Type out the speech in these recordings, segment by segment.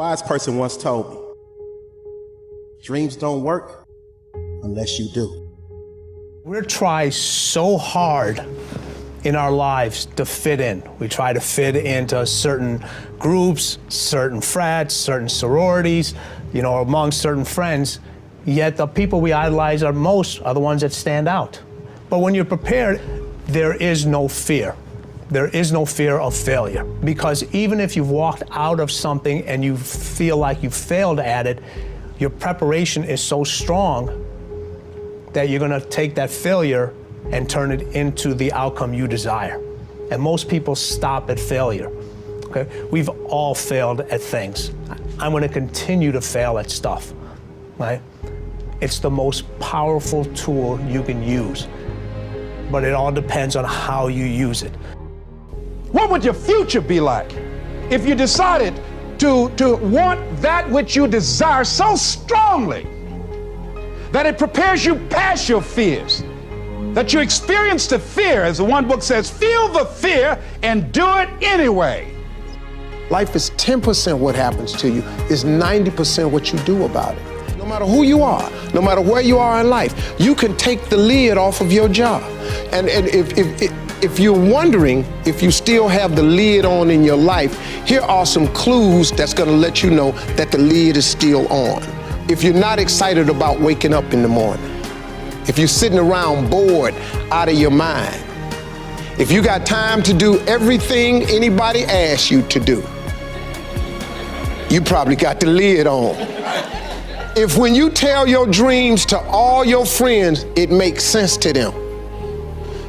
wise person once told me, dreams don't work unless you do. We try so hard in our lives to fit in. We try to fit into certain groups, certain frats, certain sororities, among certain friends, yet the people we idolize are the ones that stand out. But when you're prepared, there is no fear. There is no fear of failure, because even if you've walked out of something and you feel like you failed at it, your preparation is so strong that you're gonna take that failure and turn it into the outcome you desire. And most people stop at failure, okay? We've all failed at things. I'm gonna continue to fail at stuff, right? It's the most powerful tool you can use, but it all depends on how you use it. What would your future be like if you decided to want that which you desire so strongly that it prepares you past your fears, that you experience the fear, as the one book says, feel the fear and do it anyway? Life is 10% what happens to you, is 90% what you do about it. No matter who you are, no matter where you are in life, you can take the lid off of your job. And if you're wondering if you still have the lid on in your life, here are some clues that's gonna let you know that the lid is still on. If you're not excited about waking up in the morning, if you're sitting around bored out of your mind, if you got time to do everything anybody asks you to do, you probably got the lid on. If when you tell your dreams to all your friends, it makes sense to them,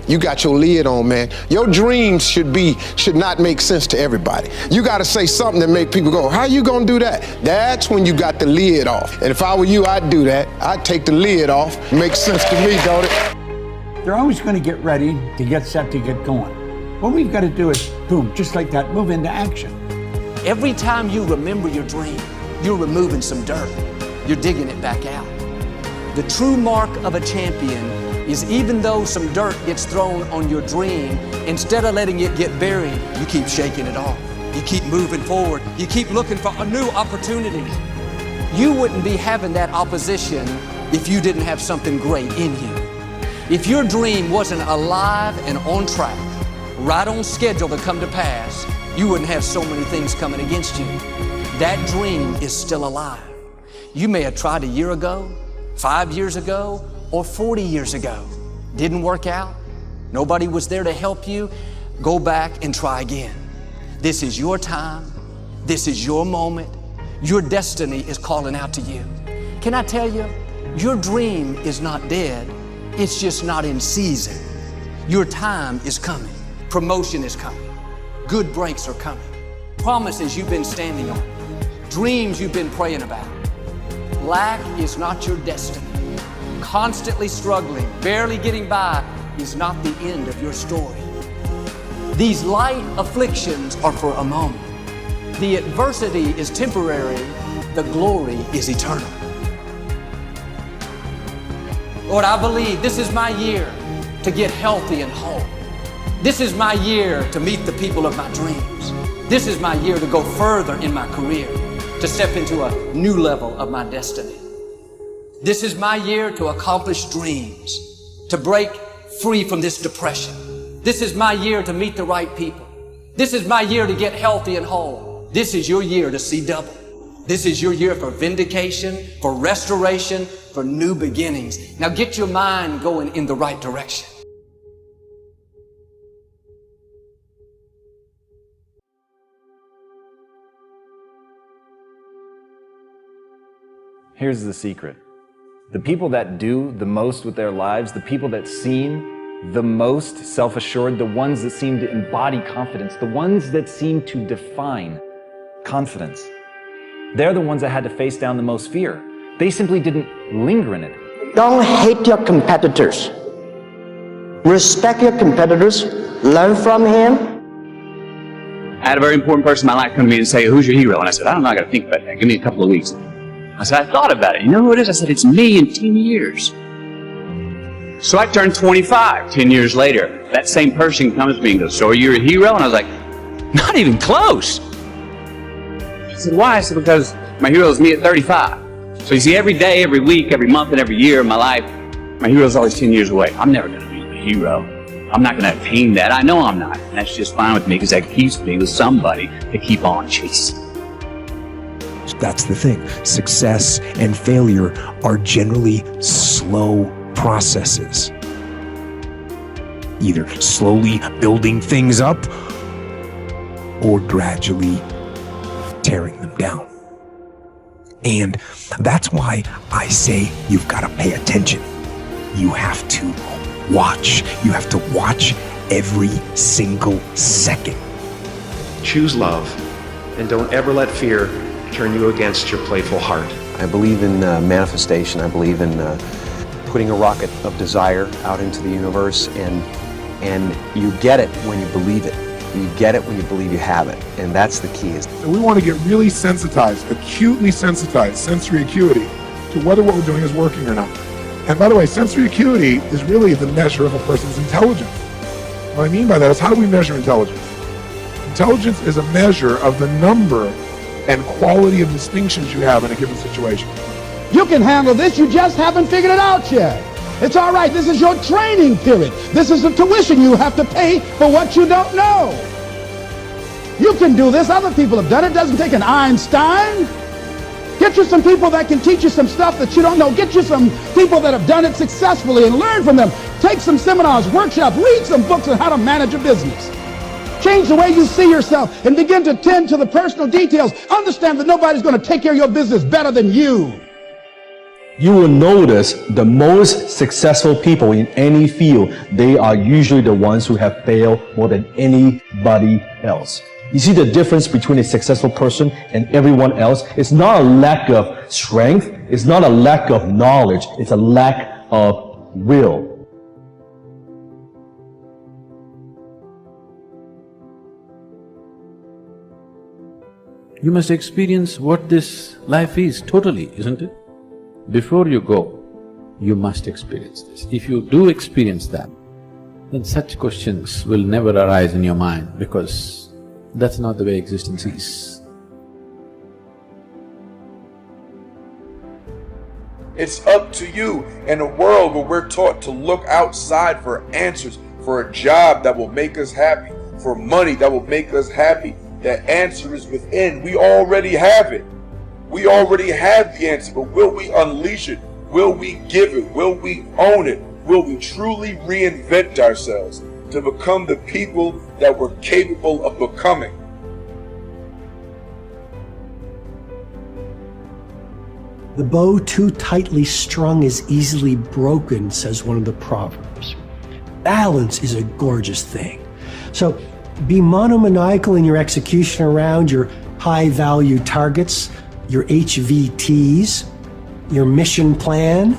you got your lid on, man. Your dreams should not make sense to everybody. You got to say something that make people go, how you gonna do that? That's when you got the lid off. And if I were you, I'd do that. I'd take the lid off. Makes sense to me, don't it? They're always going to get ready to get set to get going. What we've got to do is, boom, just like that, move into action. Every time you remember your dream, you're removing some dirt. You're digging it back out. The true mark of a champion is, even though some dirt gets thrown on your dream, instead of letting it get buried, you keep shaking it off. You keep moving forward. You keep looking for a new opportunity. You wouldn't be having that opposition if you didn't have something great in you. If your dream wasn't alive and on track, right on schedule to come to pass, you wouldn't have so many things coming against you. That dream is still alive. You may have tried a year ago, 5 years ago, or 40 years ago. Didn't work out. Nobody was there to help you. Go back and try again. This is your time. This is your moment. Your destiny is calling out to you. Can I tell you, your dream is not dead. It's just not in season. Your time is coming. Promotion is coming. Good breaks are coming. Promises you've been standing on. Dreams you've been praying about. Lack is not your destiny. Constantly struggling, barely getting by is not the end of your story. These light afflictions are for a moment. The adversity is temporary. The glory is eternal. Lord, I believe this is my year to get healthy and whole. This is my year to meet the people of my dreams. This is my year to go further in my career, to step into a new level of my destiny. This is my year to accomplish dreams, to break free from this depression. This is my year to meet the right people. This is my year to get healthy and whole. This is your year to see double. This is your year for vindication, for restoration, for new beginnings. Now get your mind going in the right direction. Here's the secret. The people that do the most with their lives, the people that seem the most self-assured, the ones that seem to embody confidence, the ones that seem to define confidence, they're the ones that had to face down the most fear. They simply didn't linger in it. Don't hate your competitors. Respect your competitors. Learn from him. I had a very important person in my life come to me and say, who's your hero? And I said, I don't know, I got to think about that. Give me a couple of weeks. I said, I thought about it. You know who it is? I said, it's me in 10 years. So I turned 25 10 years later. That same person comes to me and goes, so you're a hero? And I was like, not even close. said, why? I said, because my hero is me at 35. So you see, every day, every week, every month, and every year of my life, my hero is always 10 years away. I'm never going to be the hero. I'm not going to attain that. I know I'm not. And that's just fine with me because that keeps me with somebody to keep on chasing. That's the thing. Success and failure are generally slow processes. Either slowly building things up or gradually tearing them down. And that's why I say you've got to pay attention. You have to watch. You have to watch every single second. Choose love, and don't ever let fear turn you against your playful heart. I believe in manifestation. I believe in putting a rocket of desire out into the universe, and you get it when you believe it. You get it when you believe you have it, and that's the key. So we want to get really sensitized, acutely sensitized, sensory acuity, to whether what we're doing is working or not. And by the way, sensory acuity is really the measure of a person's intelligence. What I mean by that is, how do we measure intelligence? Intelligence is a measure of the number and quality of distinctions you have in a given situation. You can handle this, you just haven't figured it out yet. It's all right, this is your training period. This is the tuition you have to pay for what you don't know. You can do this, other people have done it. It doesn't take an Einstein. Get you some people that can teach you some stuff that you don't know. Get you some people that have done it successfully and learn from them. Take some seminars, workshops, read some books on how to manage a business. Change the way you see yourself and begin to tend to the personal details. Understand that nobody's going to take care of your business better than you. You will notice the most successful people in any field, they are usually the ones who have failed more than anybody else. You see the difference between a successful person and everyone else? It's not a lack of strength, it's not a lack of knowledge, it's a lack of will. You must experience what this life is totally, isn't it? Before you go, you must experience this. If you do experience that, then such questions will never arise in your mind, because that's not the way existence is. It's up to you in a world where we're taught to look outside for answers, for a job that will make us happy, for money that will make us happy. The answer is within. We already have it. We already have the answer, but will we unleash it? Will we give it? Will we own it? Will we truly reinvent ourselves to become the people that we're capable of becoming? The bow too tightly strung is easily broken, says one of the proverbs. Balance is a gorgeous thing. So be monomaniacal in your execution around your high-value targets, your HVTs, your mission plan,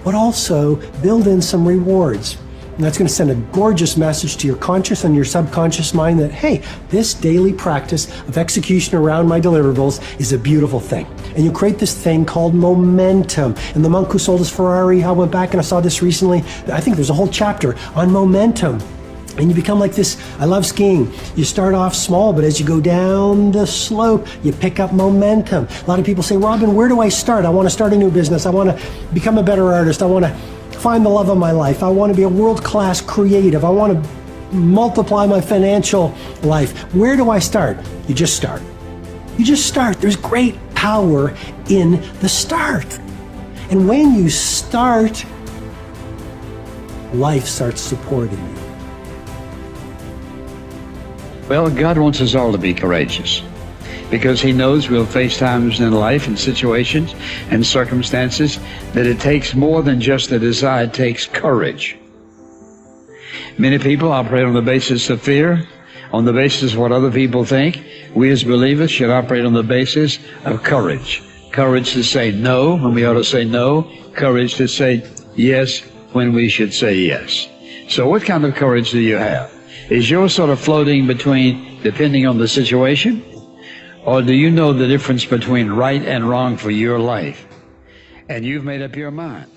but also build in some rewards. And that's going to send a gorgeous message to your conscious and your subconscious mind that, hey, this daily practice of execution around my deliverables is a beautiful thing. And you create this thing called momentum. And the monk who sold his Ferrari, I went back and I saw this recently. I think there's a whole chapter on momentum. And you become like this. I love skiing. You start off small, but as you go down the slope, you pick up momentum. A lot of people say, Robin, where do I start? I want to start a new business. I want to become a better artist. I want to find the love of my life. I want to be a world-class creative. I want to multiply my financial life. Where do I start? You just start. You just start. There's great power in the start. And when you start, life starts supporting you. Well, God wants us all to be courageous, because He knows we'll face times in life and situations and circumstances that it takes more than just a desire, it takes courage. Many people operate on the basis of fear, on the basis of what other people think. We as believers should operate on the basis of courage. Courage to say no when we ought to say no. Courage to say yes when we should say yes. So what kind of courage do you have? Is yours sort of floating between, depending on the situation? Or do you know the difference between right and wrong for your life? And you've made up your mind.